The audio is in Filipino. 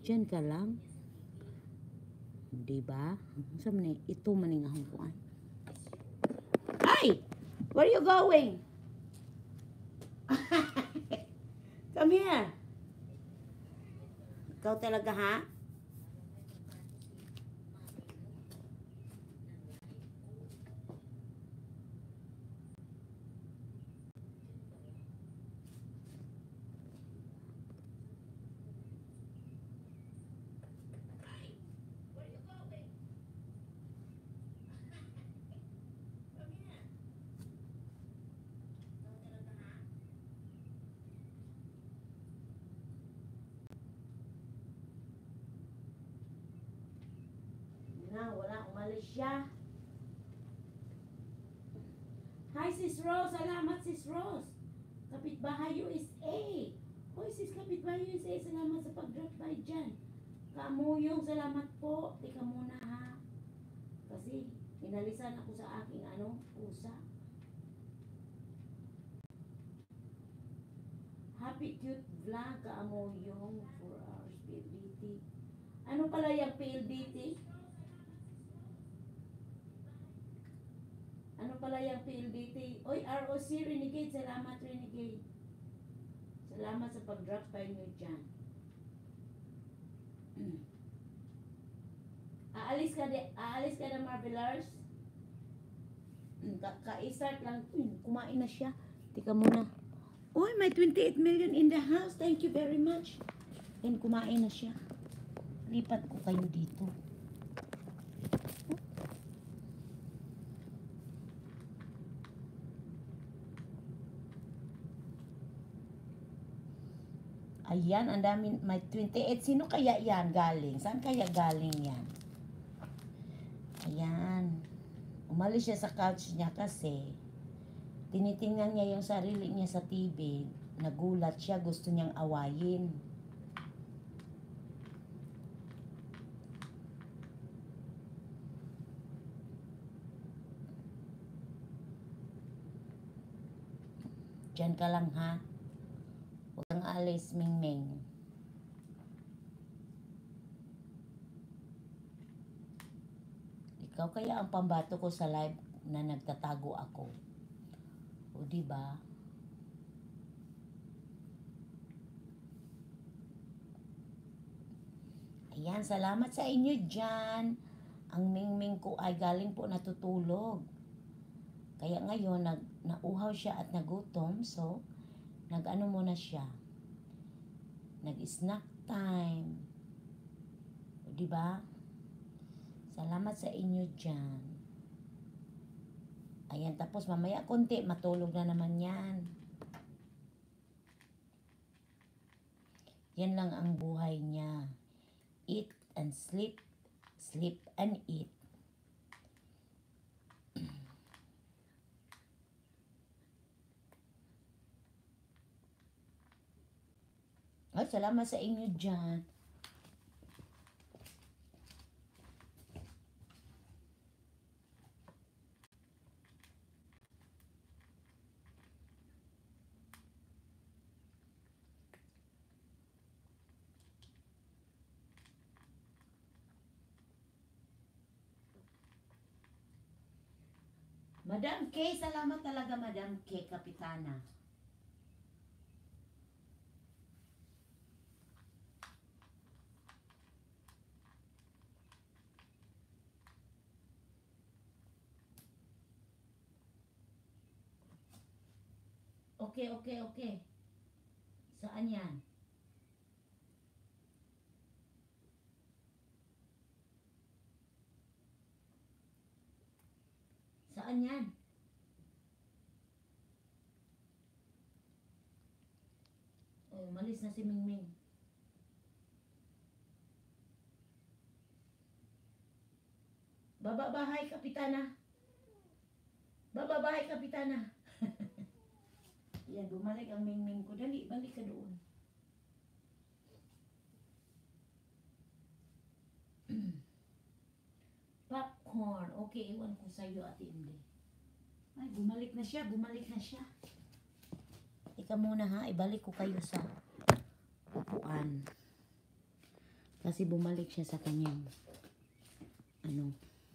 Diyan ka lang. Diba? Sa man ito maning ahong kuan. Ay! Where you going? Come here. Ikaw talaga ha? Na, wala, umalis siya. Hi, Sis Rose. Salamat, Sis Rose. Kapitbahay USA. Hoy, Sis Kapitbahay USA. Salamat sa pag-drop by dyan. Kamuyong, salamat po. Tika muna ha. Kasi, inalisan ako sa aking pusa. Happy Cute Vlog. Kamuyong 4 hours PLDT. Ano pala yung PLDT? Ano pala yung PLDT? Oy, ROC Renegade. Salamat, Renegade. Salamat sa pag-drop by nyo dyan. Aalis ka na, Marvelers. Ka-start lang. Kumain na siya. Tika muna. Uy, may 28 million in the house. Thank you very much. And kumain na siya. Lipat ko kayo dito. Ayan, ang dami, may 28. Sino kaya yan galing? Saan kaya galing yan? Ayan. Umalis siya sa couch niya kasi tinitingnan niya yung sarili niya sa TV. Nagulat siya, gusto niyang awayin. Diyan ka lang ha. Huwag kang alis, Mingming. Ikaw kaya ang pambato ko sa live na nagtatago ako. O diba? Ayan, salamat sa inyo dyan. Ang Mingming ko ay galing po natutulog. Kaya ngayon, nauhaw siya at nagutom. So, nag-ano muna siya. Nag-snack time. O diba? Salamat sa inyo dyan. Ayan, tapos mamaya konti, matulog na naman yan. Yan lang ang buhay niya. Eat and sleep, sleep and eat. Ay, salamat sa inyo dyan. Madam K, salamat talaga Madam K, Kapitana. Okay. Saan yan? Saan yan? Oh, malis na si Mingming. Bababahay, Kapitana. Bababahay, Kapitana. Yan, bumalik ang Mingming ko. Dali, balik ka doon. Popcorn. Okay, iwan ko sa'yo, Ate Indi. Ay, bumalik na siya. Ika muna ha, ibalik ko kayo sa upuan. Kasi bumalik siya sa kanyang